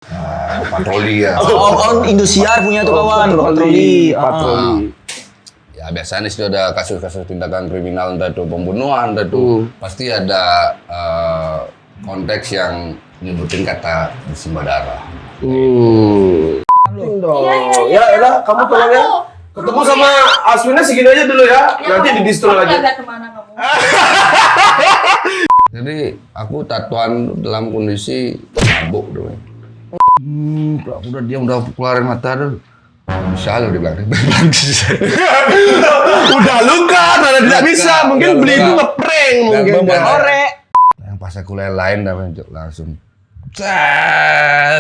Patroli ya. Oh, Indosiar punya tuh kawan, patroli. Ya biasanya sih ada kasus-kasus tindakan kriminal, entah itu pembunuhan, entah itu pasti ada konteks yang nyebutin kata bersimbah darah. Ya udah, kamu tolong ya. Ketemu sama Aswinnya segini aja dulu ya. Nanti di distro lagi. Agak kemana kamu? Jadi aku tatuan dalam kondisi mabuk tuh. Udah dia udah keluarin mata tuh. Bisa loh dia bilang. Udah luka, mana tidak bisa. Mungkin beli itu ngeprank mungkin. Ore. Yang pas aku lain langsung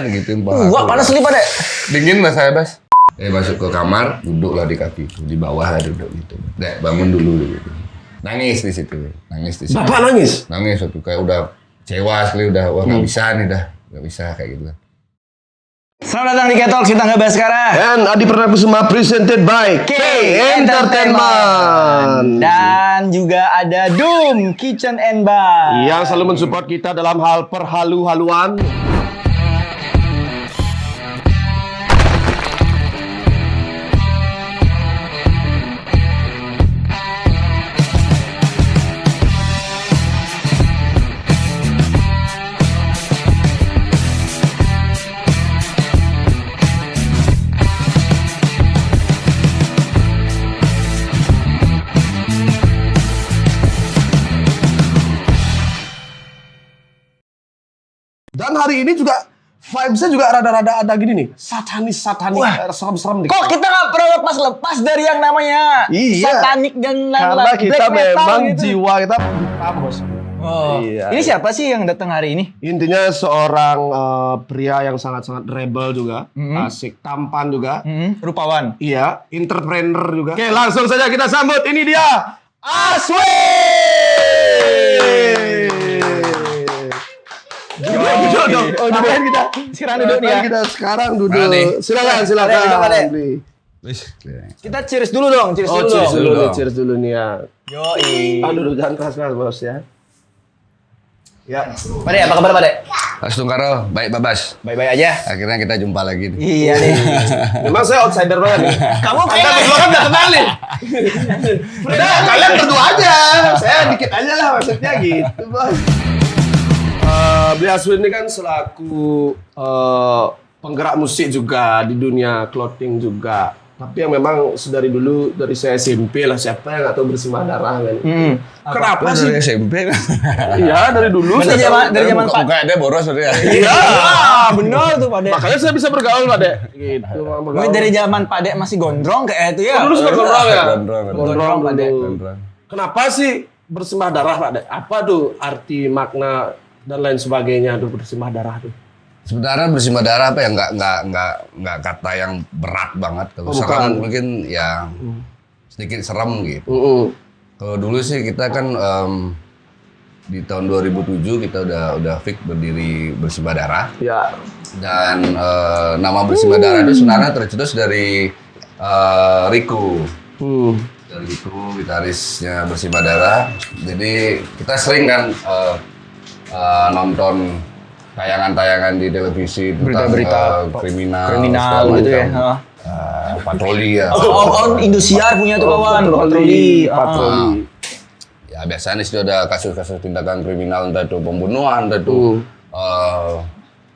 gitu. Wah, panas nih pada. Dingin mas saya bas. Masuk ke kamar, duduklah di kaki di bawah duduk gitu. Dek, bangun dulu gitu. Nangis di situ. Bapak nangis? Nangis waktu kayak udah kecewa sekali, udah wah nggak bisa nih dah, nggak bisa kayak gitu. Selamat datang di Ketalks, kita ngebahas sekarang. And Adi Pratnakusuma presented by K Entertainment. Dan juga ada Doom Kitchen and Bar Yang selalu mensupport kita dalam hal perhalu-haluan. Dan hari ini juga vibes-nya juga rada-rada ada gini nih, satanis, serem-serem dikit. Kok kita nggak pernah lepas dari yang namanya satanik dan Karena kita black metal memang gitu. jiwa kita hitam, bos. Oh. Iya. Ini siapa sih yang datang hari ini? Intinya seorang pria yang sangat-sangat rebel juga, asik, tampan juga. Rupawan. Iya, entrepreneur juga. Oke, langsung saja kita sambut. Ini dia, Aswin! Duduk dong. Ngapain kita? Sekarang duduk nih ya. Kita sekarang duduk. Mana nih? Silakan. Kita cheers dulu dong. Cheers dulu. Cheers dong. dulu nih, cheers dulu nih ya. Yoi. Aduh, jangan keras-keras bos ya. Ya. Pade, apa kabar Pade? Astungkaro, baik babas. Baik-baik aja. Akhirnya kita jumpa lagi nih. Iya nih. Memang saya outsider banget nih. Kamu Anda kayak berdua kan udah kenal nih. Udah, kalian berdua aja. Saya dikit aja lah maksudnya gitu, bos. Beli Aswin ini kan selaku penggerak musik juga di dunia clothing juga. Tapi yang memang sedari dulu dari saya SMP lah, siapa yang nggak tahu bersimbah darah kan? Kenapa sih? Dari SMP kan? Iya dari dulu. Berarti dari zaman Pak. Muka dia boros tadi ya. Iya. Benar tuh Pade. Makanya saya bisa bergaul Pak Dek. Gitu. Mungkin dari zaman Pade masih gondrong kayak itu ya. Dulu suka gondrong ya? Gondrong Pade. Kenapa sih bersimbah darah Pak Dek? Apa tuh arti makna dan lain sebagainya tuh bersimbah darah tuh? Sebenarnya bersimbah darah apa ya nggak kata yang berat banget. Kalau sekarang mungkin ya sedikit serem gitu. Kalau dulu sih kita kan di tahun 2007 kita udah fix berdiri bersimbah darah. Ya. Dan nama bersimbah darah itu sebenarnya tercetus dari Riku. Dari Riku, gitarisnya bersimbah darah. Jadi kita sering kan nonton tayangan-tayangan di televisi tentang Berita-berita kriminal gitu ya. Patroli ya. Oh, Indosiar punya tuh kawan, patroli. Ya biasanya sih ada kasus-kasus tindakan kriminal, entah itu pembunuhan, entah itu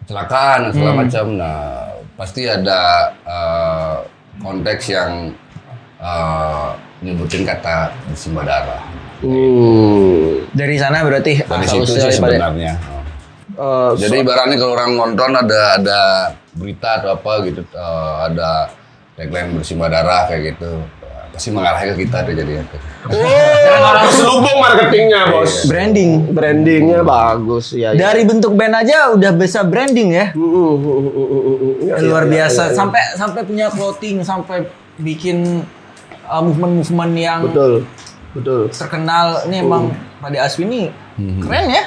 kecelakaan segala macam. Nah pasti ada konteks yang nyebutin kata bersimbah darah. Dari sana berarti Dari situ sih sebenarnya. Jadi ibaratnya kalau orang nonton ada berita atau apa gitu, ada tagline bersimbah darah kayak gitu, pasti mengarah ke kita tuh jadinya. Terselubung marketingnya bos. Brandingnya bagus ya. Dari bentuk band aja udah bisa branding ya. Luar biasa. Sampai punya clothing, sampai bikin movement-movement yang Betul. terkenal. Ini emang Pade Aswin ini keren ya.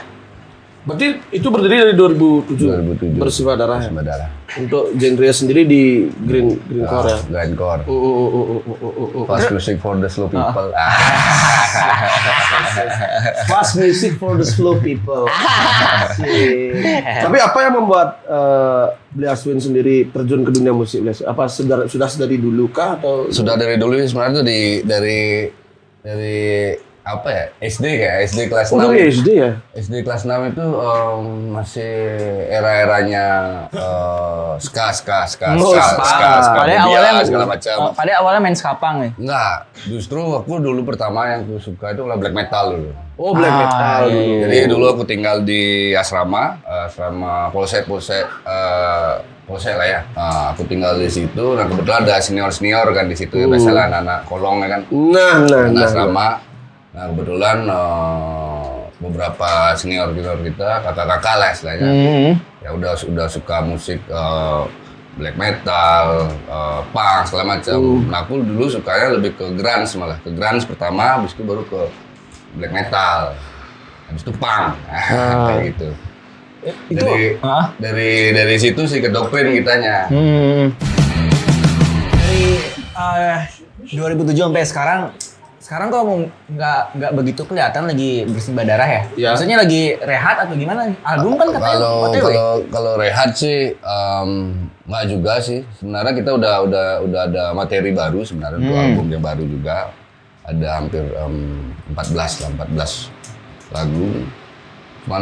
Berarti itu berdiri dari 2007. 2007. Bersifat darah ya. Bersifat darah. Untuk genre sendiri di grindcore ya. Grindcore. Fast music for the slow people. Fast music for the slow people. Tapi apa yang membuat Beli Aswin sendiri terjun ke dunia musik? Apa sudah dari dulu kah atau? Sudah dari dulu sebenarnya tuh dari apa ya, SD kelas 6. Oh dari SD ya? SD kelas 6 itu masih era-eranya ska, Padahal segala macam. awalnya main skapang nih. Enggak, justru aku dulu pertama yang aku suka itu adalah black metal dulu. Oh black metal. iya. Jadi dulu aku tinggal di asrama polsek lah ya. Nah, aku tinggal di situ. Nah kebetulan ada senior kan di situ ya, biasalah anak-anak kolong ya kan. Anak asrama. Nah kebetulan beberapa senior kita, kakak-kakak lah istilahnya, ya udah suka musik black metal, punk segala macam. Nah aku dulu sukanya lebih ke grunge malah, ke grunge pertama, habis itu baru ke black metal, habis itu punk, kayak gitu. Itu Dari situ sih ke doktrin kitanya. Dari 2007 sampai sekarang kok nggak begitu kelihatan lagi bersimbah darah ya? Ya. Maksudnya lagi rehat atau gimana? Album kan katanya OTW. Kalau rehat sih nggak juga sih. Sebenarnya kita udah ada materi baru sebenarnya, untuk album yang baru juga. Ada hampir 14 lagu. Cuman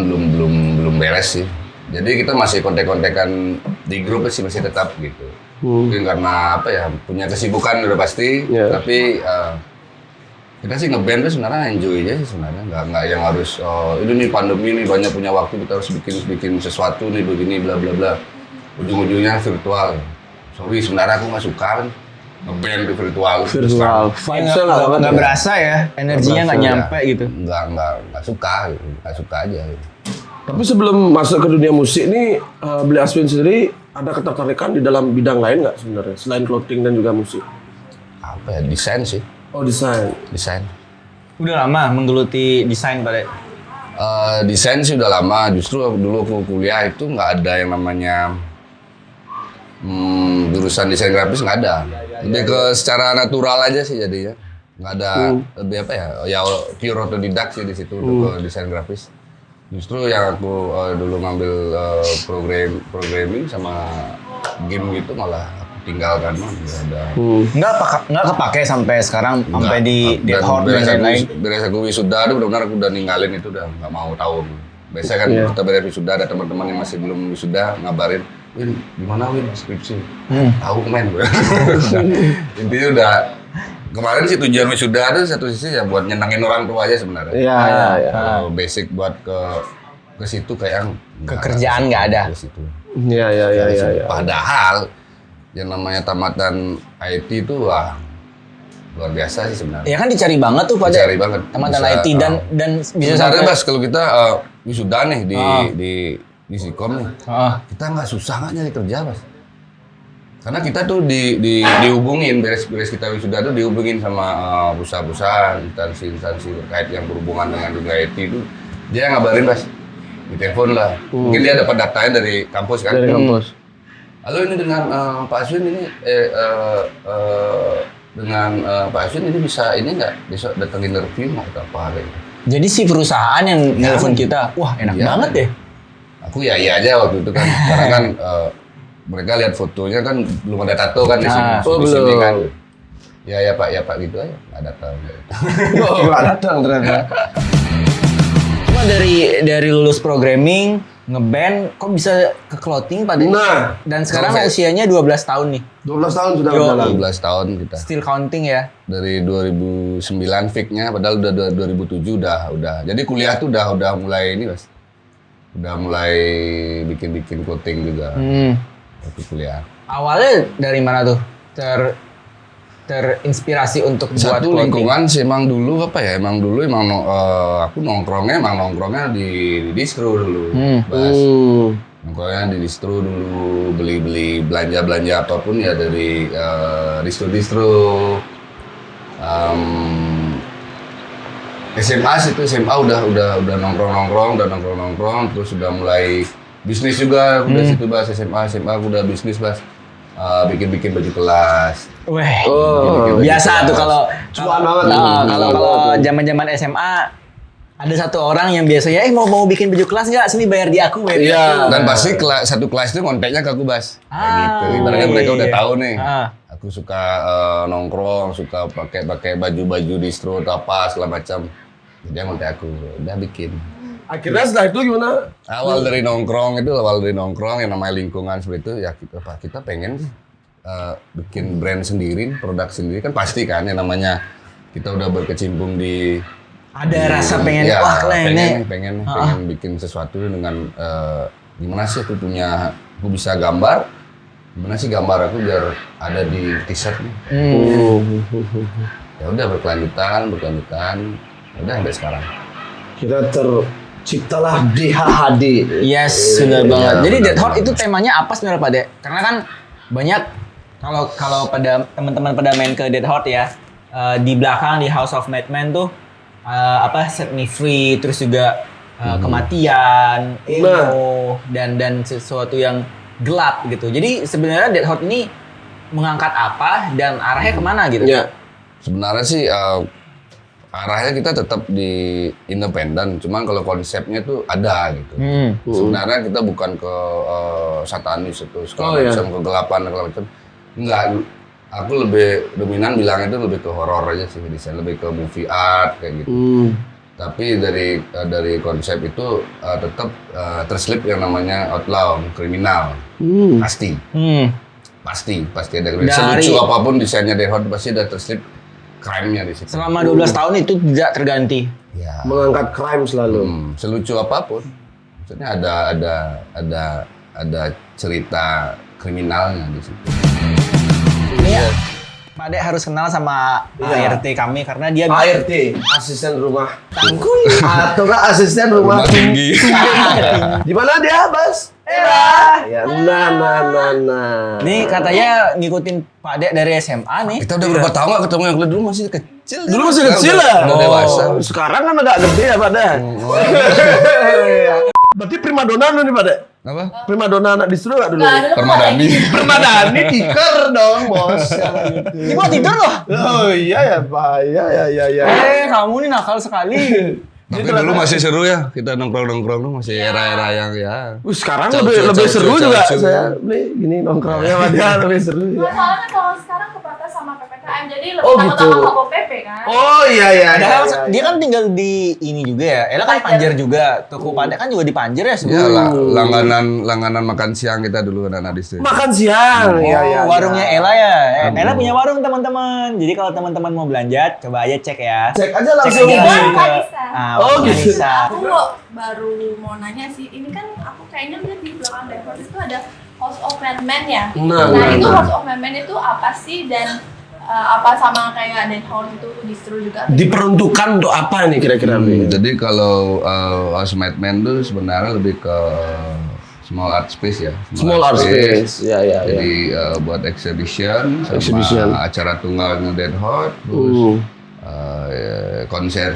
belum beres sih. Jadi kita masih kontek-kontekan di grup sih, masih tetap gitu. Mungkin karena apa ya, punya kesibukan udah pasti, tapi kita sih ngeband tuh sebenarnya enjoy aja sih sebenarnya, nggak yang harus ini nih pandemi nih banyak punya waktu kita harus bikin sesuatu nih begini bla bla bla, ujung-ujungnya virtual. Sorry sebenarnya aku nggak suka kan ngeband di virtual. Nggak berasa ya, energinya nggak nyampe gitu. Nggak suka aja. Tapi sebelum masuk ke dunia musik nih, Beli Aswin sendiri ada ketertarikan di dalam bidang lain nggak sebenarnya selain clothing dan juga musik? Apa ya, desain sih. Oh desain. Udah lama menggeluti desain pada. Desain sih udah lama. Justru dulu aku kuliah itu nggak ada yang namanya jurusan desain grafis, nggak ada. Lebih ke secara natural aja sih jadinya. Nggak ada lebih apa ya? Ya pure otodidak sih di situ untuk ke desain grafis. Justru yang aku dulu ngambil programming sama game gitu malah tinggalkan mah nggak ada. Nggak kepake sampai sekarang, sampai di Dead Horde dan lain-lain. Beres aku wisuda, benar-benar aku udah ninggalin itu, udah nggak mau tahu. Biasanya kan kita beres wisuda, ada teman-teman yang masih belum wisuda ngabarin, Win, gimana Win skripsi? Tahu men. Intinya udah kemarin sih tujuan wisuda itu satu sisi ya buat nyenangin orang tua aja sebenarnya. Iya. Basic buat ke situ kayak Kekerjaan nggak ada. Ke situ. Iya. Padahal yang namanya tamatan IT itu wah luar biasa sih sebenarnya. Ya kan dicari banget tuh pada. Dicari banget. Tamatan IT dan bisa sebenarnya sampai. Bas kalau kita wisuda nih di Sikom nih, kita nggak susah nggak nyari kerja Bas. Karena kita tuh dihubungin beres kita wisuda tuh dihubungin sama perusahaan-perusahaan, instansi terkait yang berhubungan dengan dunia IT itu, dia ngabarin Bas, di telepon lah. Mungkin dia dapat datanya dari kampus kan. Dari kampus. Halo ini dengan Pak Aswin ini dengan Pak Aswin ini bisa ini nggak besok datang interview atau apa gitu. Jadi si perusahaan yang nelfon kita, wah enak banget deh. Aku ya iya aja waktu itu kan, karena kan mereka lihat fotonya kan belum ada tato kan di sini, di sini kan. Ya Pak gitu aja, nggak datang. Nggak datang ternyata. Cuma dari lulus programming, ngeband, kok bisa ke clothing pada dan sekarang usianya 12 tahun nih. 12 tahun sudah berjalan. 12 tahun kita. Still counting ya. Dari 2009 fix-nya, padahal udah 2007 udah. Jadi kuliah tuh udah mulai ini Mas. Udah mulai bikin clothing juga. Waktu kuliah. Awalnya dari mana tuh? Terinspirasi untuk buat satu clothing? Lingkungan sih emang dulu aku nongkrongnya di distro dulu. Bas. Nongkrongnya di distro dulu, beli belanja apapun ya dari SMA sih itu SMA udah nongkrong, terus udah mulai bisnis juga udah situ Bas. SMA aku udah bisnis Bas. Bikin baju kelas. Weh. kelas. Biasa tuh kalau Cuan banget. kalau zaman-zaman SMA ada satu orang yang biasanya mau bikin baju kelas nggak, sini bayar di aku. Iya. Dan pasti satu kelas itu ngonteknya ke aku Bas. Kayak gitu. Ibaratnya iya, mereka udah iya. tahu nih. Ah. Aku suka nongkrong, suka pakai baju distro atau apa segala macam. Jadi dia ngontek aku, udah bikin. Akhirnya setelah itu gimana? Awal dari nongkrong yang namanya lingkungan seperti itu ya kita pengen sih bikin brand sendiri, produk sendiri kan pasti kan yang namanya kita udah berkecimpung di Ada rasa pengen ya, wah keren pengen bikin sesuatu dengan gimana sih aku bisa gambar, gimana sih gambar aku biar ada di t-shirt nih. Ya udah berkelanjutan, ya udah sampai sekarang. Kita terciptalah DHHD. Yes, benar banget. Jadi benar, Dead Hot benar. itu temanya apa sebenarnya Pak Dek? Karena kan banyak kalau pada teman-teman pada main ke Dead Hot ya, di belakang di House of Madman tuh Set Me Free, terus juga kematian, ego dan sesuatu yang gelap gitu. Jadi sebenarnya Dead Hot ini mengangkat apa dan arahnya kemana gitu? Ya. Sebenarnya sih arahnya kita tetap di independen, cuman kalau konsepnya tuh ada gitu. Sebenarnya kita bukan ke satanis itu segala macam, kegelapan segala macam. Enggak, aku lebih dominan bilang itu lebih ke horor aja sih, desain lebih ke movie art kayak gitu. Tapi dari konsep itu tetap terselip yang namanya outlaw, kriminal. Pasti ada. Selucu apapun desainnya Dead Hot pasti ada terselip crime-nya di situ. Selama 12 tahun itu tidak terganti. Ya. Mengangkat crime selalu. Selucu apapun, maksudnya ada cerita kriminalnya di situ. Iya. Pak Dek harus kenal sama ART kami karena dia ART, asisten rumah tanggung atau nggak asisten rumah Tinggi. Di mana dia, Bas? Ya, nah. Nih katanya ngikutin Pak Dek dari SMA nih. Kita udah berapa tahun gak ketemu yang dulu masih kecil. Dulu masih kecil ya? Udah dewasa. Sekarang kan agak gede ya, Pak Dek. Berarti primadona nih, Pak Dek? Apa? Primadona anak distro nggak dulu? Permadani. Permadani tiker dong, bos. Ini mau tidur loh. Oh iya ya, Pak. Iya. Kamu nih nakal sekali. Tapi dulu masih seru ya, kita nongkrong tuh masih era-era yang ya. Sekarang Cau, lebih seru juga cau. saya. Gini nongkrongnya sama dia lebih seru. Nah, soalnya kalau sekarang kebatas sama PPKM, jadi lebih Oh, takut gitu. sama Satpol PP kan? Oh iya. Padahal dia kan tinggal di ini juga ya. Ella kan Panjer juga. Toko Pak Dek kan juga di Panjer ya Ya sebenarnya. langganan makan siang kita dulu anak-anak di situ. Makan siang. Iya. Warungnya Ella ya. Ella punya warung teman-teman. Jadi kalau teman-teman mau belanja, coba aja cek ya. Cek aja langsung. aja Warung ke- Anissa. Oh, gitu. Anissa. Aku baru mau nanya sih, ini kan aku kayaknya lihat di belakang dashboard itu ada House of Madman ya. Nah, itu House of Madman itu apa sih dan apa sama kayak Dead Hot itu distro juga? Diperuntukkan untuk apa ini kira-kira? Jadi kalau House Madman tuh sebenarnya lebih ke small art space ya. Small art space. Ya. Jadi buat exhibition sama Exhibition. acara tunggalnya Dead Hot, terus konser.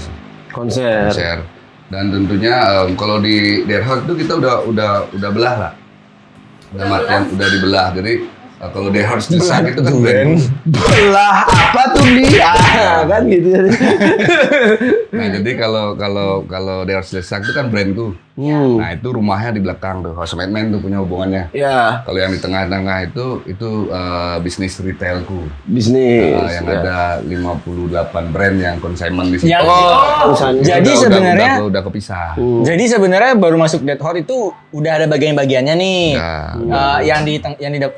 Dan tentunya kalau di Dead Hot itu kita udah belah lah. Udah dibelah. Jadi kalau Dead Hot Desak itu kan brand. Belah apa tuh dia? Kan gitu. Nah, jadi kalau Dead Hot Desak itu kan brandku. Nah, itu rumahnya di belakang tuh. House of Madman tuh punya hubungannya. Ya, Kalau yang di tengah-tengah itu bisnis retailku. bisnis. Yang ada 58 brand yang consignment di situ. Yang jadi Udah- sebenarnya udah kepisah. jadi sebenarnya baru masuk Dead Hot itu udah ada bagian-bagiannya nih.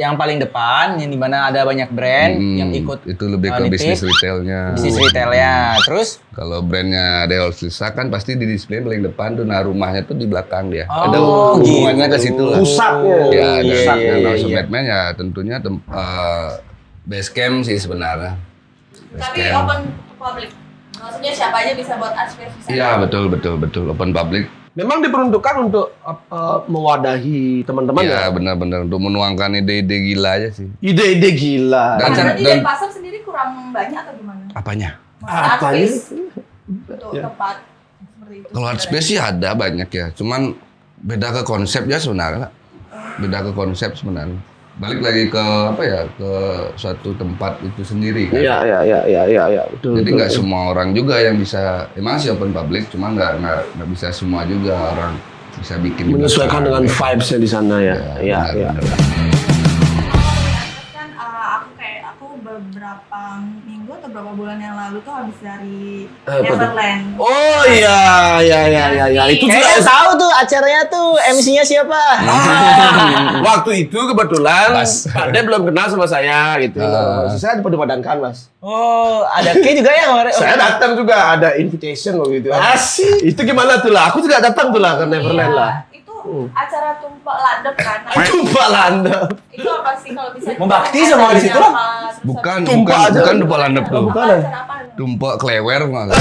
Yang paling depan, yang dimana ada banyak brand yang ikut itu lebih ke nitip, bisnis retailnya. bisnis retailnya. Terus Kalau brandnya Deol Sisa kan pasti di display paling depan tuh, nah rumahnya tuh di belakang dia. Oh, Ada hubungannya ke situ lah. Pusatnya. Ya, ada Iya. House of Madman ya tentunya base camp sih sebenarnya. Base Tapi camp. open to public. Maksudnya siapa aja bisa buat art space di sana. Iya, betul open public. Memang diperuntukkan untuk mewadahi teman-teman Ya ya. benar-benar untuk menuangkan ide-ide gila aja sih. Ide-ide gila. Dan- Karena di dan- Denpasar sendiri kurang banyak atau gimana? Apanya? Art Apanya? space untuk tempat seperti itu? Kalau art space sih ada banyak ya, cuman beda ke konsep ya sebenarnya. Beda ke konsep sebenarnya. Balik lagi ke apa ya, ke suatu tempat itu sendiri kan. Iya, betul. Jadi nggak semua orang juga yang bisa, emang sih open public, cuma nggak bisa semua juga orang bisa bikin. Menyesuaikan dengan vibes-nya di sana ya. Iya. benar. Kan aku beberapa minggu atau beberapa bulan yang lalu tuh habis dari Neverland. Oh iya. Itu juga Kayaknya tahu tuh acaranya tuh MC-nya siapa. waktu itu kebetulan Mas. Pak De belum kenal sama saya gitu. Saya dipadankan Mas. Oh, ada K juga ya kemarin. Saya datang juga ada invitation waktu itu. Asik. Itu gimana tuh lah? Aku juga datang tuh lah ke Neverland lah. Itu acara tumpah landep kan. Tumpah landep. Itu apa sih kalau bisa Membakti semua di situ lah. Bukan Tumpah aja. dupa landep tuh. Bukan. Acara apa? Tumpah klewer malah.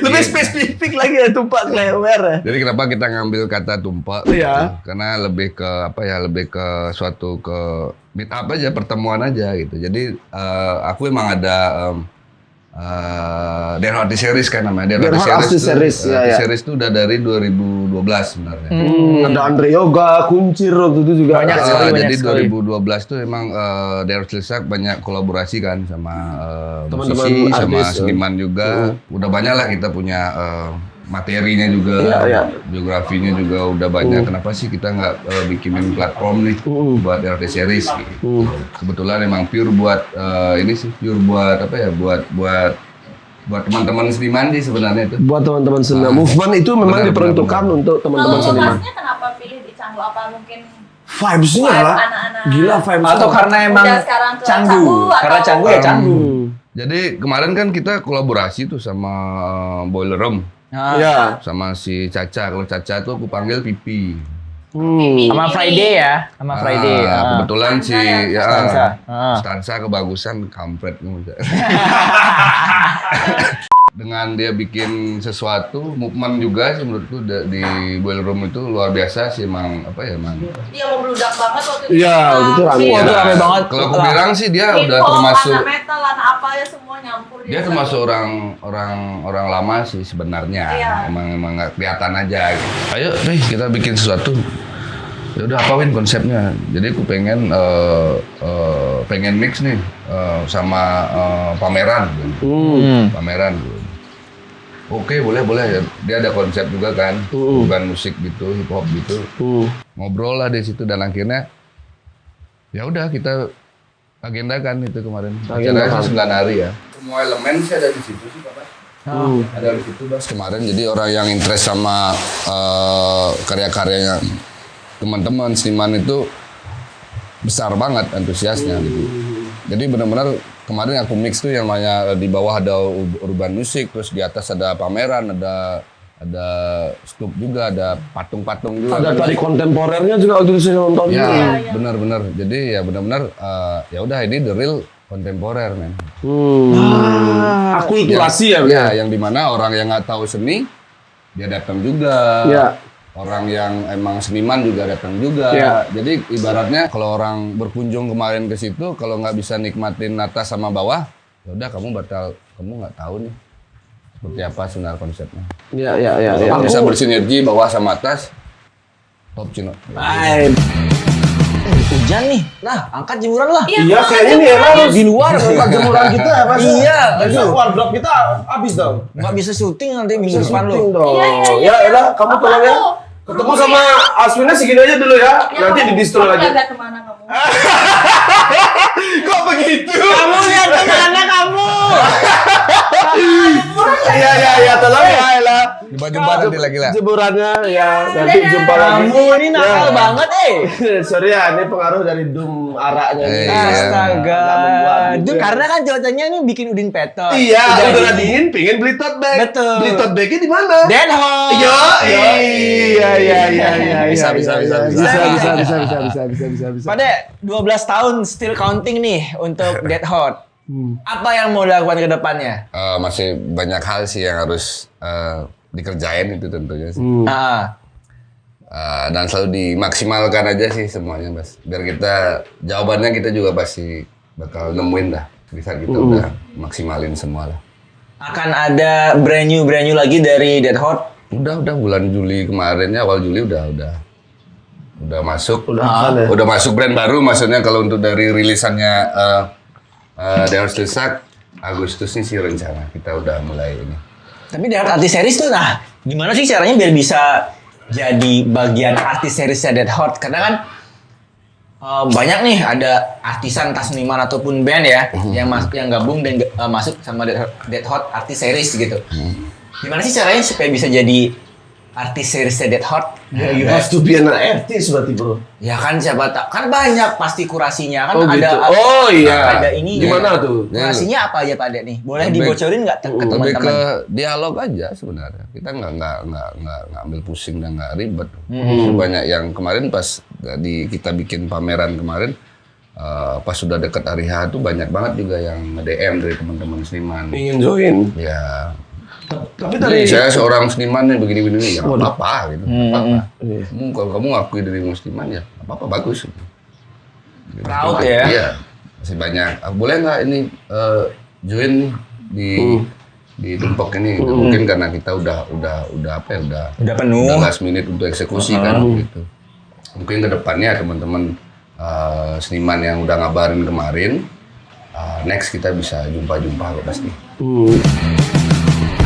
Lebih spesifik lagi ya tumpah klewer ya. Jadi kenapa kita ngambil kata tumpah? Iya. Gitu. Karena lebih ke apa ya? Lebih ke suatu ke meet up aja, pertemuan aja gitu. Jadi aku emang ada Dead Hot series kan namanya. Dead Hot series, ya. Series itu udah dari 2012 sebenarnya. Ada Andre Yoga, Kuncir waktu itu juga. Banyak sekali. Jadi sekali. 2012 tuh emang Dead Hot banyak kolaborasi kan sama Teman-teman musisi, sama artis, seniman juga. Udah banyak lah kita punya materinya juga, Iya. biografinya juga udah banyak. Kenapa sih kita nggak bikinin platform nih buat RT series? Gitu. Kebetulan emang pure buat ini sih, pure buat apa ya? Buat teman-teman seniman sih sebenarnya itu. Buat teman-teman seniman. Movement itu memang Benar, diperuntukkan benar. untuk Kalau teman-teman seniman. lokasinya kenapa pilih di Canggu? Apa mungkin Vibes-nya vibe lah. anak-anak? Gila vibes. Atau karena emang Udah sekarang ke Canggu. Canggu Karena atau- Canggu ya Canggu. Jadi kemarin kan kita kolaborasi tuh sama Boiler Room. Nah, Iya. Sama si Caca. Kalau Caca tuh aku panggil Pipi. sama Friday ya, sama Friday. Kebetulan si Stanza. Stanza kebagusan kampret. Dengan dia bikin sesuatu movement juga sih menurutku di Boiler Room itu luar biasa sih, emang apa ya, emang. Iya, membludak banget waktu itu. Iya, itu rame. Wah, itu rame banget. Kalau aku bilang sih dia Hip udah hop, termasuk, anak metal, anak apa ya semua nyampur. di dia sana. termasuk orang lama sih sebenarnya. Iya. Emang nggak kelihatan aja gitu. Ayo deh kita bikin sesuatu. Ya udah apa Win konsepnya? Jadi aku pengen mix nih sama pameran. Pameran. Oke, boleh. Dia ada konsep juga kan, bukan musik gitu, hip hop gitu. Ngobrol lah di situ dan akhirnya ya udah kita agendakan itu kemarin. Acaranya sih 9 hari ya. Semua elemen sih ada di situ sih, Bapak. Ada di situ, Bas. Kemarin jadi orang yang interest sama karya-karyanya teman-teman seniman itu besar banget antusiasnya gitu. Jadi benar-benar kemarin aku mix tuh yang namanya di bawah ada urban music, terus di atas ada pameran, ada sculpt juga, ada patung-patung juga. Ada tari kontemporernya juga waktu itu saya nonton. Ya, benar-benar. Jadi ya benar-benar ya udah ini the real kontemporer, men. Akulturasi ya. Ya, yang dimana orang yang nggak tahu seni dia datang juga. Ya. Orang yang emang seniman juga datang juga. Ya. Jadi ibaratnya kalau orang berkunjung kemarin ke situ, kalau nggak bisa nikmatin atas sama bawah, ya udah kamu nggak tahu nih seperti apa sebenarnya konsepnya. Iya. Kalau bisa bersinergi bawah sama atas, top Cino. Baik. Hujan nih. Nah, angkat jemuran lah. Iya, kayaknya nih harus Di luar. tempat jemuran kita ya, Mas. Iya, Besok wardrobe kita habis dong. Nggak bisa syuting nanti minggu Bisa depan syuting lo. dong. Iya. Ya, elah, kamu Apa tolong ya. aku? Ketemu sama Aswinnya segini aja dulu ya. Nanti di distro lagi. Kamu kemana kamu? Kok begitu? Kamu lihat kemana kamu? Iya, tolong ya, elah. Jumpa nanti lagi lah. Jemurannya ya, nanti jumpa lagi. Kamu ini nakal Ya. banget, Sorry ya, ini pengaruh dari doom araknya. nih. Iya. Astaga. Nggak membuat gitu Itu ya. karena kan cuacanya ini bikin udin petot. Iya, Udah udah dingin, pengen beli tote bag. Betul. Beli tote bagnya di mana? Dead Hot. Iya. Bisa. Pada 12 tahun still counting nih untuk Dead Hot. Apa yang mau dilakukan ke depannya? Masih banyak hal sih yang harus dikerjain itu tentunya sih. Dan selalu dimaksimalkan aja sih semuanya, Mas. Biar kita jawabannya kita juga pasti bakal nemuin lah. Di saat kita udah maksimalin semua lah. akan ada brand new lagi dari Dead Hot. Udah bulan Juli kemarin ya, awal Juli udah masuk. Udah masuk brand baru, maksudnya kalau untuk dari rilisannya Dead Hot Slesak Agustus ini sih rencana kita udah mulai ini. Tapi Dead Hot Artist Series tuh, nah gimana sih caranya biar bisa jadi bagian artis seriesnya Dead Hot? Karena kan banyak nih ada artisan entah seniman ataupun band ya yang gabung dan masuk sama Dead Hot Artist Series gitu. Gimana sih caranya supaya bisa jadi artis seriesnya Dead Hot? You have to be an artist berarti bro. Ya kan siapa tak kan banyak pasti kurasinya kan Oh, ada gitu. Oh iya. ada ini Gimana tuh? kurasinya apa aja Pak Dek nih? Boleh dibocorin nggak ke Lebih ke teman-teman? dialog aja sebenarnya. Kita nggak ambil pusing dan nggak ribet. Banyak yang kemarin pas kita bikin pameran kemarin, pas sudah dekat hari H tuh banyak banget juga yang nge-DM dari teman-teman seniman. Ingin join. Ya. Tapi tadi Saya seorang seniman nih begini-begini ya nggak apa-apa gitu. Nggak apa-apa. Kalau kamu ngakui dirimu seniman ya nggak apa-apa, bagus. Gitu. Proud ya? Iya. Masih banyak. Boleh nggak ini join nih di Dempok ini? Mungkin karena kita udah apa ya Udah penuh. udah last minute untuk eksekusi kan gitu. Mungkin kedepannya teman-teman seniman yang udah ngabarin kemarin, next kita bisa jumpa kok pasti.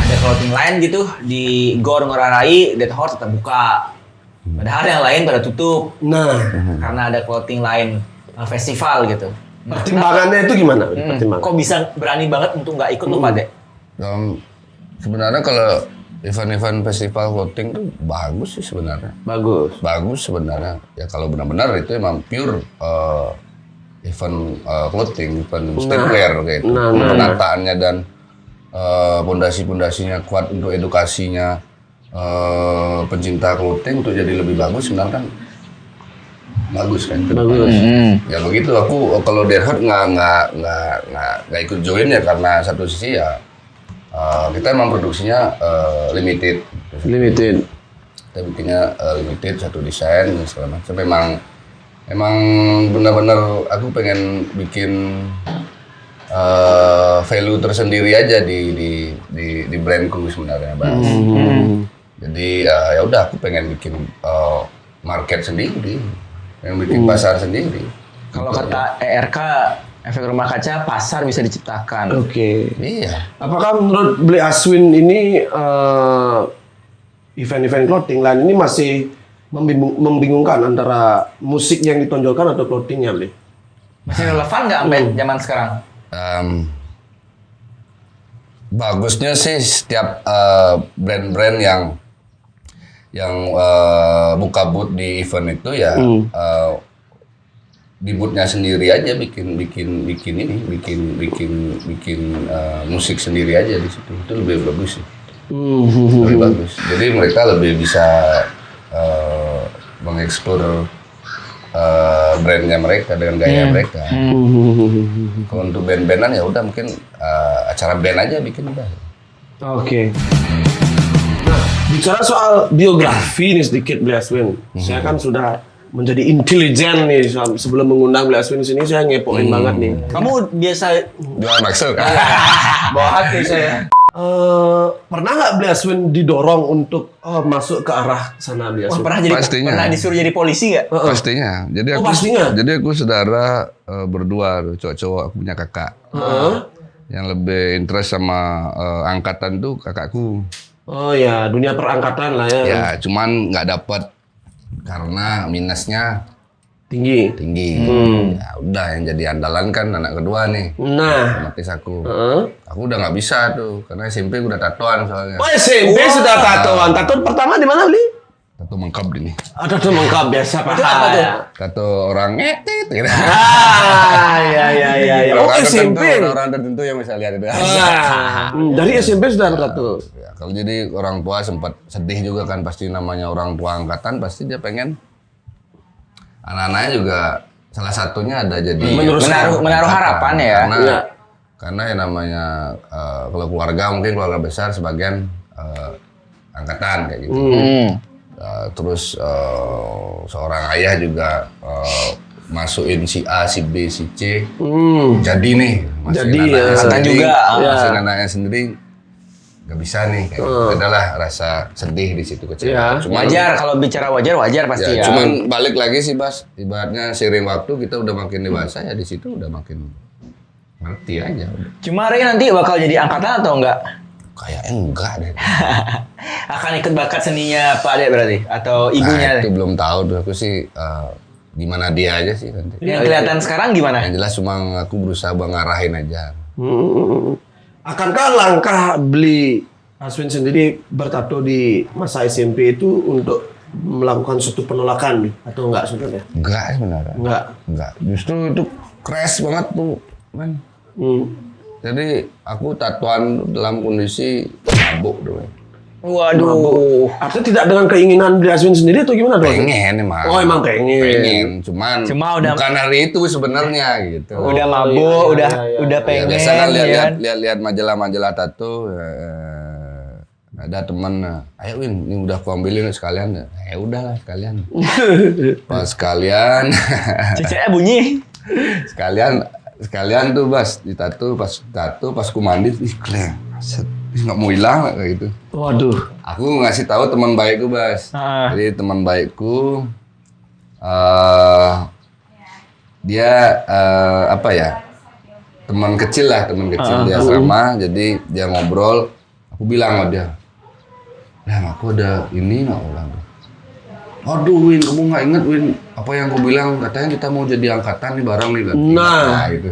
Ada clothing line gitu di Gor Ngurah Rai, Dead Hot tetap buka. Padahal yang lain pada tutup karena ada clothing line festival gitu. pertimbangannya itu gimana? Pertimbangan. Kok bisa berani banget untuk nggak ikut tuh Pak Dek? Sebenarnya kalau event-event festival clothing itu bagus sih sebenarnya. Bagus sebenarnya. Ya kalau benar-benar itu emang pure event clothing, event streetwear gitu. Penataannya dan pondasi-pondasinya kuat untuk edukasinya pencinta clothing untuk jadi lebih bagus sebenarnya kan bagus kan. Ya begitu, aku kalau Dead Hot nggak ikut join ya karena satu sisi ya kita emang produksinya limited. Kita bikinnya limited, satu desain dan segala macam. Emang benar-benar aku pengen bikin value tersendiri aja di brandku sebenarnya, Bang. Jadi ya udah aku pengen bikin market sendiri, pengen bikin pasar sendiri. Kalau kata ERK, efek rumah kaca, pasar bisa diciptakan. Oke. Iya. Apakah menurut Bli Aswin ini event-event clothing line ini masih membingungkan antara musik yang ditonjolkan atau clothingnya, Bli? Masih relevan nggak sampai zaman sekarang? Bagusnya sih setiap brand-brand yang buka booth di event itu ya di boothnya sendiri aja bikin musik sendiri aja di situ, itu lebih bagus sih. Lebih bagus. Jadi mereka lebih bisa mengeksplor brandnya mereka dengan gaya mereka. Kalau untuk band-bandan ya udah mungkin acara band aja bikin udah. Oke. Nah, bicara soal biografi nih sedikit Bli Aswin. Saya kan sudah menjadi intelijen nih sebelum mengundang Bli Aswin di sini, saya ngepoin banget nih. Kamu biasa Jual maksud. Bawa hati saya. Pernah nggak Bli Aswin didorong untuk masuk ke arah sana Bli Aswin? Pastinya. Pernah disuruh jadi polisi nggak? Pastinya. Jadi aku saudara berdua, cowok-cowok, aku punya kakak. Yang lebih interest sama angkatan tuh kakakku. Oh ya, dunia perangkatan lah ya. Ya, cuman nggak dapat karena minusnya Tinggi. Ya udah yang jadi andalan kan anak kedua nih. Nah, Otomatis aku udah nggak bisa tuh karena SMP udah tatoan soalnya. oh SMP sudah tatoan. Tato pertama di mana Bli? Tato mengkap ini. Tato mengkap biasa Pak. Itu apa tuh? Tato orang ngetit gitu. Ya. Oh SMP. Orang tertentu yang bisa lihat itu. Dari SMP sudah ada tato. Ya, kalau jadi orang tua sempat sedih juga kan, pasti namanya orang tua angkatan pasti dia pengen anak-anaknya juga salah satunya ada jadi menaruh harapan ya. Karena yang namanya kalau keluarga mungkin keluarga besar sebagian angkatan kayak gitu. Terus seorang ayah juga masukin si A, si B, si C. Jadi nih, Jadi, anaknya ya. sendiri, juga, masukin anaknya sendiri. nggak bisa nih. Kayak gitu. Adalah rasa sedih di situ kecewa. Iya. Cuman, Wajar kalau bicara wajar pasti ya. cuman balik lagi sih Bas, ibaratnya seiring waktu kita udah makin dewasa ya di situ udah makin ngerti aja. Udah. Cuma Ray nanti bakal jadi angkatan atau enggak? Kayaknya enggak deh. Akan ikut bakat seninya Pak Ade berarti atau ibunya? Nah, itu belum tahu tuh aku sih gimana dia aja sih nanti. Yang kelihatan sekarang gimana? Yang jelas cuma aku berusaha ngarahin aja. Akankah langkah beli Aswin sendiri bertato di masa SMP itu untuk melakukan suatu penolakan atau enggak sebenarnya? Enggak sebenarnya. Enggak. Justru itu crash banget tuh, man. Jadi aku tatoan dalam kondisi mabuk doang. Waduh. Artinya tidak dengan keinginan beli Aswin sendiri atau gimana dong? Pengen emang. Oh emang pengen. Cuman Cuma udah- bukan hari itu sebenarnya gitu. Udah mabuk, iya, udah Ya, pengen. biasa kan ya kan? lihat majalah-majalah tato. Ada teman, ayo Win, ini udah aku ambilin sekalian. Ya udahlah sekalian. Pas sekalian, Ceceknya bunyi. sekalian tuh Bas ditato, pas ku mandi, ih keren, nggak mau hilang kayak gitu. Waduh. Aku ngasih tahu teman baikku Bas. Jadi teman baikku, dia apa ya? Teman kecil dia asrama. Jadi dia ngobrol, aku bilang sama dia, nah aku ada ini nggak ulang tuh. Aduh Win, kamu nggak inget Win apa yang aku bilang? Katanya kita mau jadi angkatan nih bareng nih. Nah gitu.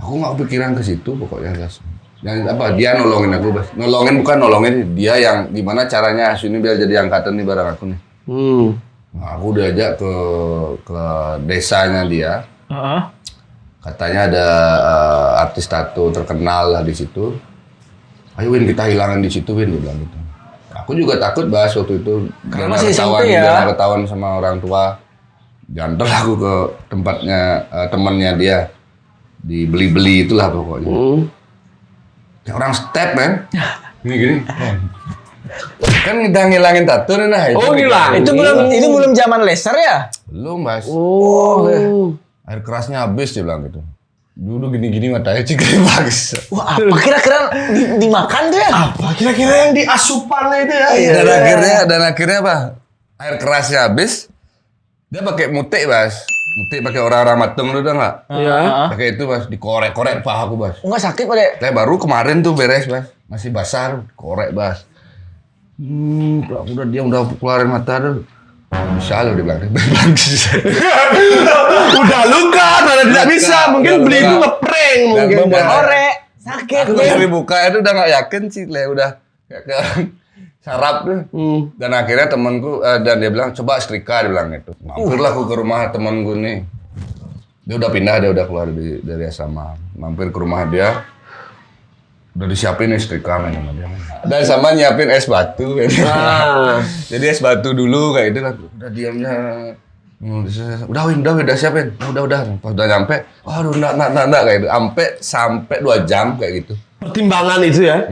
Aku nggak kepikiran ke situ pokoknya Bas. Dan apa dia nolongin aku Bas. Bukan nolongin dia yang gimana caranya ini biar jadi angkatan nih bareng aku nih. Nah, aku diajak ke desanya dia. Katanya ada artis tato terkenal lah di situ. Ayo Win kita hilangin di situ Win dia bilang gitu. Aku juga takut Bas waktu itu. Karena masih SMP ya. Ketahuan sama orang tua. Jantar aku ke tempatnya temannya dia. Dibeli-beli itulah pokoknya. Kayak orang step men. Gini. Kan kita ngilangin tato nih nah. Oh ngilang. Itu belum zaman laser ya? Belum Bas. Oh. Air kerasnya habis dia bilang gitu. Dulu gini-gini matanya cikri bagus. Wah, apa kira-kira dimakan tuh ya? Apa kira-kira yang di asupannya itu ya? Dan akhirnya apa? Air kerasnya habis. Dia pakai mutik Bas. Mutik pakai orang-orang mateng dulu udah nggak? Iya. Pakai itu Bas, dikorek-korek pahaku Bas. Enggak sakit Pak Ade? Saya baru kemarin tuh beres Bas. Masih basah, korek Bas. Dia udah keluarin mata tuh. Bisa loh dia bilang. Udah luka, karena tidak bisa. Mungkin beli itu ngeprank mungkin. Korek, sakit. Aku dari buka itu udah nggak yakin sih, udah kayak sarap tuh. Dan akhirnya temanku dan dia bilang coba setrika, dia bilang gitu. Mampirlah aku ke rumah temanku nih. Dia udah pindah, dia udah keluar dari asrama. Mampir ke rumah dia. Udah disiapin nih setrika main sama dia. Dan sama nyiapin es batu. Jadi es batu dulu kayak gitu kan. Udah diamnya. Udah Win, udah siapin. Udah. Pas udah nyampe, waduh enggak kayak gitu. Sampai 2 jam kayak gitu. Pertimbangan itu ya.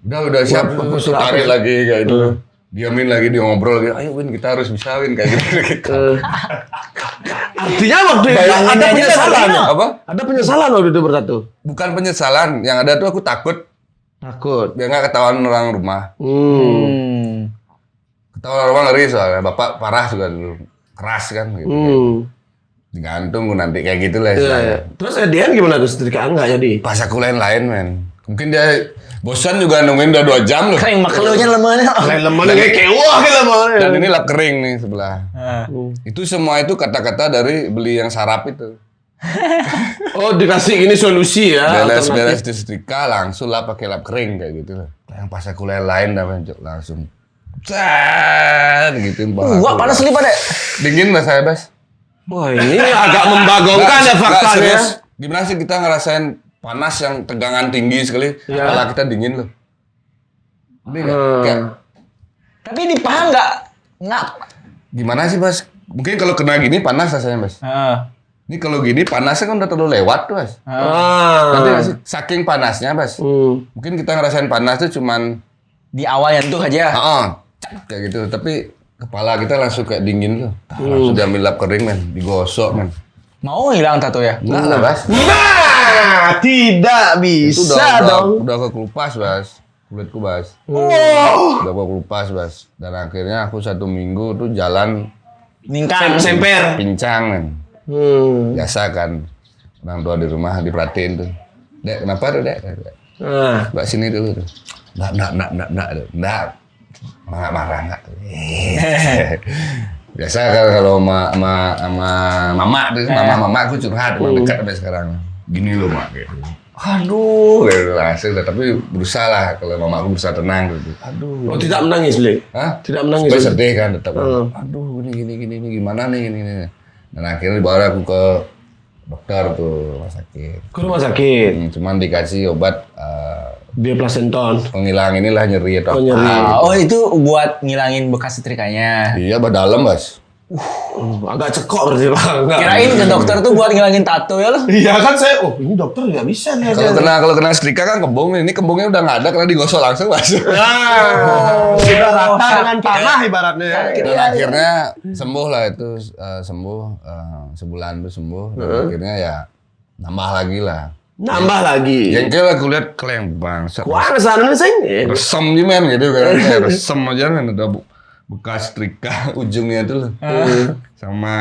Udah siap, aku tarik lagi kayak gitu. Diamin lagi, dia ngobrol lagi. Ayo Win, kita harus bisa Win kayak gitu. Artinya waktu itu Bayangin ada aja penyesalan. dah, Apa? Ada penyesalan waktu itu bertato. Bukan penyesalan, yang ada tuh aku takut Takut. biar nggak ketahuan orang rumah. Ketahuan orang rumah ngeri soalnya. Bapak parah juga dulu, keras kan gitu. Digantung nanti kayak gitulah istilahnya. Terus Edian gimana tuh setrikaan nggak jadi? Pas aku lain-lain men. Mungkin dia bosan juga nungguin udah 2 jam loh. Kering makelunya lemahnya. Lain lemah kayak kewah gitu lemah. Dan ini lap kering nih sebelah. Itu semua itu kata-kata dari beli yang sarap itu. Oh dikasih ini solusi ya. Beres-beres di setrika langsung lah pakai lap kering kayak gitu. Yang pas aku lain-lain langsung gitu. Wah, panas nih Pak Ade. Dingin lah saya Bas. Wah ini agak membagongkan ya faktanya. Serius. Gimana sih kita ngerasain panas yang tegangan tinggi sekali, kepala kita dingin loh. Ini kayak Tapi di paha nggak. gimana sih Bas? Mungkin kalau kena gini panas rasanya Bas. Ini kalau gini panasnya kan udah terlalu lewat tuh Bas. Nanti nggak sih? Saking panasnya Bas. Mungkin kita ngerasain panas tuh cuman Di awal nyentuh aja. kayak gitu. Tapi kepala kita langsung kayak dingin loh. Langsung diambil lap kering men, digosok men. Mau hilang tato ya? Enggak lah Bas. Nah tidak Itu bisa dong. udah kekelupas Bas. kulitku Bas. Wow. Udah gua kelupas Bas. Dan akhirnya aku 1 minggu tuh jalan Ningkang. Semper. pincang kan. Biasa kan. Orang tua di rumah diperhatiin tuh. Dek, kenapa tuh Dek? Nah. Mbak sini dulu tuh. Nggak. Marah nggak. Biasa kan kalau sama mama tuh, mama aku curhat, emang dekat sampai sekarang. Gini loh mak gitu. Aduh, gitu langsung. Tapi berusaha lah kalau mama aku berusaha tenang gitu. Aduh. Oh, tidak menangis, Bli? Hah? Tidak menangis. Supaya sedih kan tetap. Aduh, gini gimana nih gini. Dan akhirnya dibawa aku ke dokter tuh rumah sakit. Ke rumah sakit. Cuman dikasih obat Bioplacenton. penghilang inilah nyeri atau Oh, nyeri. Oh itu buat ngilangin bekas setrikanya. Iya, dalam Bas. Agak cekok berarti Bang. Enggak. Kirain ke dokter tuh buat ngilangin tato ya lo. Iya kan saya, ini dokter nggak bisa nih. Kalau kena setrika kan kembung nih. Ini kembungnya udah nggak ada karena digosok langsung Bas. Sudah rata dengan tanah ibaratnya. Dan akhirnya sembuh lah itu sembuh sebulan tuh sembuh. Dan akhirnya ya nambah lagi lah. Nambah lagi. Jengkel aku lihat keleng bangsat. Wah, kesana nih, Sing. Resem nih men gitu kan. Kayak resem aja kan ada bekas setrika ujungnya tuh. Sama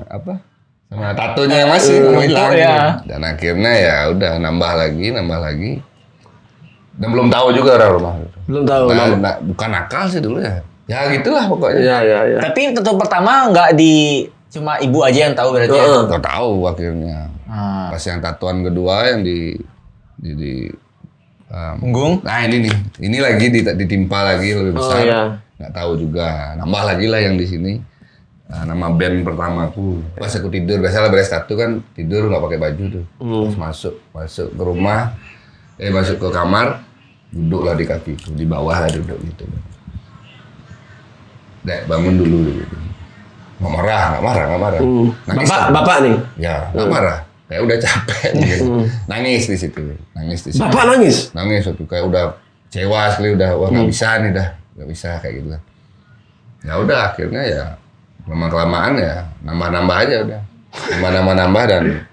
apa? Sama tatonya yang masih hilang. ya. Dan akhirnya ya udah nambah lagi. Dan belum tahu juga orang rumah. Belum tahu. Bukan nakal sih dulu ya. Ya gitulah pokoknya. Iya. Tapi tato pertama nggak di cuma ibu aja yang tahu berarti ya. Nggak tahu akhirnya. Pas yang tatuan kedua yang di Punggung. nah ini nih. Ini lagi ditimpa lagi lebih besar. iya. Nggak tahu juga. Nambah lagi lah yang di sini. Nama band pertamaku. Pas aku tidur, biasalah beres tattoo kan tidur nggak pakai baju tuh. Terus masuk ke rumah, masuk ke kamar, duduklah di kakiku, di bawah lah duduk gitu. Dek, bangun dulu gitu. Nggak marah. Nangis Bapak nih. ya, nggak marah. Kayak udah capek gitu. Nangis di situ. Bapak nangis. Nangis waktu kayak udah kecewa sekali udah wah nggak bisa nih nggak bisa kayak gitu. Ya udah akhirnya ya lama-kelamaan ya nambah aja udah. Nambah dan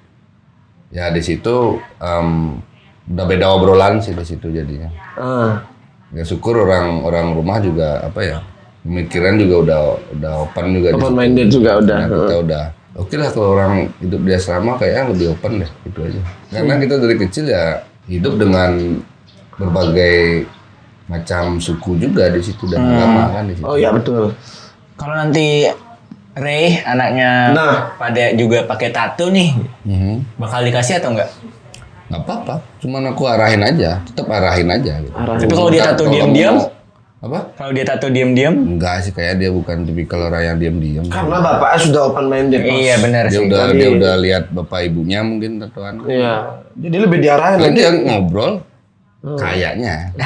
ya di situ udah beda obrolan sih di situ jadinya. Ya syukur orang rumah juga apa ya pemikiran juga udah open juga. Open minded juga udah. Nah, kita udah oke lah kalau orang hidup di asrama kayaknya lebih open deh gitu aja. Karena kita dari kecil ya hidup dengan berbagai macam suku juga di situ dan agama kan di situ. Oh iya betul. Kalau nanti Ray anaknya pada juga pakai tato nih, bakal dikasih atau enggak? Nggak apa-apa, cuman aku tetap arahin aja gitu. Tapi kalau dia tato diam-diam? Apa? Kalau dia tato diam-diam? Enggak sih, kayak dia bukan tipikal orang yang diam-diam. Karena bapaknya sudah open minded. Iya benar sih. Dia udah lihat bapak ibunya mungkin tatoan. Iya. Jadi lebih diarahin Nanti lagi. dia ngobrol, kayaknya.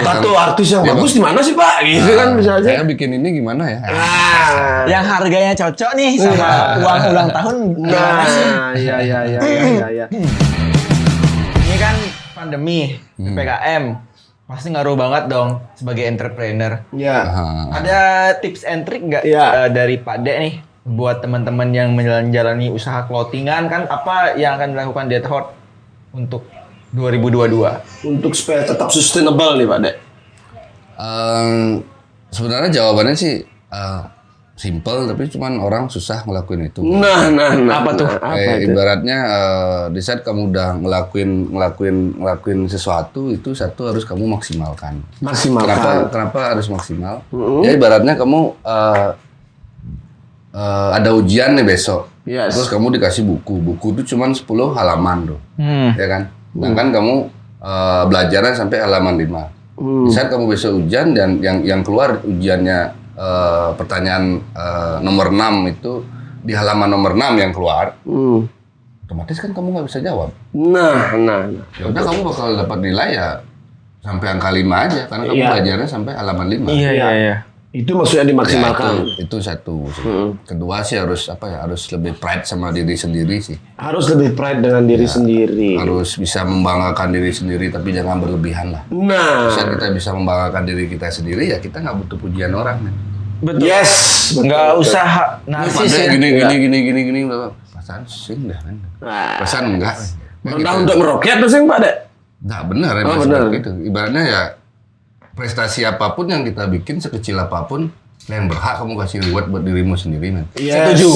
Tato artis yang bagus di mana sih Pak? Gitu kan bisa aja. Saya bikin ini gimana ya? Yang harganya cocok nih sama uang ulang tahun. Iya. Ini kan pandemi, PPKM. Pasti ngaruh banget dong sebagai entrepreneur. Iya. Ada tips and trick nggak Iya. dari Pak Dek nih buat teman-teman yang menjalani usaha clothingan kan apa yang akan dilakukan Dead Hot untuk 2022? Untuk supaya tetap sustainable nih Pak Dek. Sebenarnya jawabannya sih simple, tapi cuman orang susah ngelakuin itu. Nah. Apa tuh? Ibaratnya di saat kamu udah ngelakuin sesuatu itu satu harus kamu maksimalkan. Kenapa harus maksimal? Ya ibaratnya kamu ada ujian nih besok. Yes. Terus kamu dikasih buku. Buku itu cuma 10 halaman tuh. Ya kan? Sedangkan kamu belajarnya sampai halaman 5. Di saat kamu besok ujian dan yang keluar ujiannya pertanyaan nomor 6 itu di halaman nomor 6 yang keluar. Otomatis kan kamu nggak bisa jawab. Nah. Ya udah kamu bakal dapat nilai ya sampai angka 5 aja karena kamu belajarnya sampai halaman 5. Iya. Itu maksudnya dimaksimalkan. Ya, itu satu. Kedua sih harus harus lebih pride sama diri sendiri sih. Harus lebih pride dengan diri sendiri. Harus bisa membanggakan diri sendiri tapi jangan berlebihan lah. Nah. Saat kita bisa membanggakan diri kita sendiri ya kita nggak butuh pujian orang. Man. Betul. Yes. Nggak usah narsis ya. Gini. Perasaan sing dah kan. Perasaan enggak. Rendah untuk meroket tuh sih Pak Dek. Nggak benar benar. Itu. Ibaratnya ya prestasi apapun yang kita bikin sekecil apapun, kalian berhak kamu kasih reward buat dirimu sendiri, men. Yes. Setuju.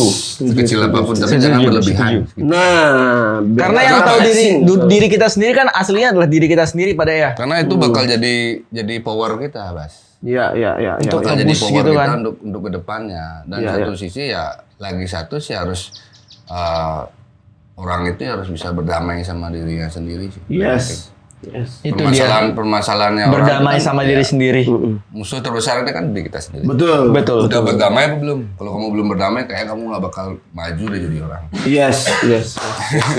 Sekecil apapun, tapi jangan berlebihan. Gitu. Nah, Karena yang tahu diri kita sendiri kan aslinya adalah diri kita sendiri pada ya. Karena itu bakal jadi power kita, Bas. Iya. Untuk Bakal jadi nge-boost power gitu kita kan. untuk kedepannya. Dan Iya, satu sisi ya, lagi satu sih harus orang itu harus bisa berdamai sama dirinya sendiri sih. Yes. Itu dia. Permasalahannya orang Berdamai itu kan, sama ya, diri sendiri. musuh terbesarnya kan diri kita sendiri. Betul. Udah berdamai apa belum? Kalau kamu belum berdamai, kayak kamu nggak bakal maju deh jadi orang. Yes.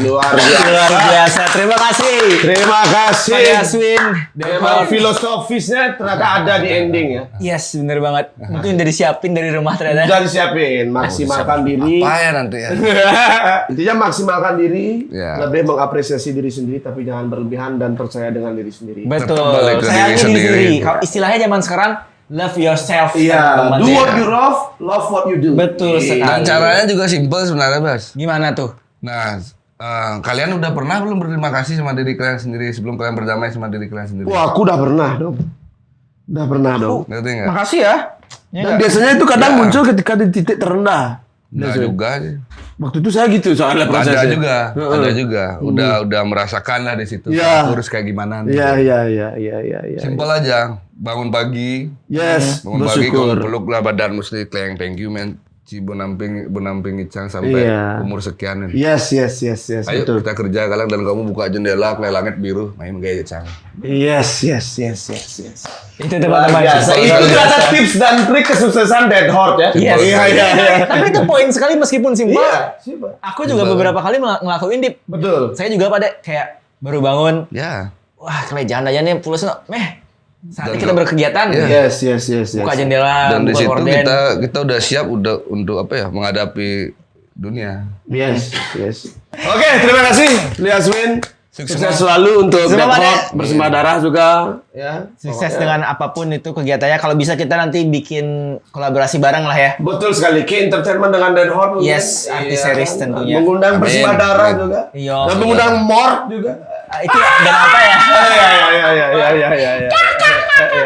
Luar biasa. Luar biasa. Terima kasih. Terima kasih. Pak Yaswin. Memang filosofisnya ternyata ada di ending ya. Yes, bener banget. Mungkin udah disiapin dari rumah ternyata. Udah disiapin, maksimalkan diri. Apa ya nanti ya? Intinya maksimalkan diri, Ya. lebih mengapresiasi diri sendiri, tapi jangan berlebihan dan percaya dengan diri sendiri. Betul. Balik ke Sayangi diri diri sendiri. sendiri. Kalau istilahnya zaman sekarang, love yourself. Iya, teman-teman. do what you love what you do. Betul sekali. Dan caranya juga simpel sebenarnya, Bas. Gimana tuh? Nah, kalian udah pernah belum berterima kasih sama diri kalian sendiri sebelum kalian berdamai sama diri kalian sendiri? Wah, aku udah pernah dong. Ngerti nggak? Makasih ya. Dan biasanya itu kadang muncul ketika di titik terendah. Nggak juga sih. Waktu itu saya gitu soalnya prosesnya. Ada juga. Udah merasakan lah di situ. Iya. Harus kayak gimana nih. Iya. Simpel aja. Bangun pagi. Yes, Bangun pagi bersyukur. kamu peluk lah badan mesti kleng thank you man. Ci Bonamping Icang sampai Iya. umur sekian. Yes. Ayo Betul. kita kerja kalian dan kamu buka jendela ke langit biru main gaya Icang. Yes. Itu teman-teman. Biasa. Itu ternyata tips dan trik kesuksesan Dead Horde ya. Yes. Iya. Tapi itu poin sekali meskipun simpel. Iya, siapa? Aku juga beberapa kali ngelakuin Dip. Betul. Saya juga pada kayak baru bangun. Ya. Wah, kelejahan aja nih pulasnya. Saatnya Dan kita berkegiatan. Yes. Buka jendela, Dan di buka situ gorden. kita udah siap untuk apa ya menghadapi dunia. Yes. Oke, terima kasih Yaswin. Sukses selalu untuk Sukses, Dead Pak, Horde, bersimbah darah juga ya. Sukses dengan apapun itu kegiatannya. Kalau bisa kita nanti bikin kolaborasi bareng lah ya. Betul sekali. Key Entertainment dengan Dead Horde. mungkin. Yes, artis series tentunya. Mengundang Amin. bersimbah darah Amin. juga. Iya. Dan mengundang Mort juga. Itu dan apa ya?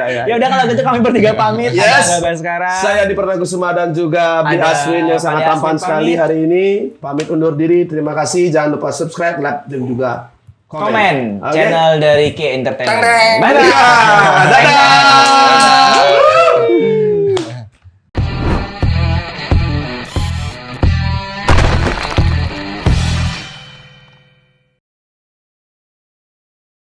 Iya. Ya udah kalau gitu kami bertiga pamit. Yes. Ada sekarang. Saya Diperna Kusuma dan juga Bi Ada Aswin yang sangat Pak tampan Yaswin sekali pamit. hari ini. Pamit undur diri. Terima kasih. Jangan lupa subscribe, like, dan juga Komen Oke. channel dari K Entertainment. Teng-teng. Bye bye. Dadah.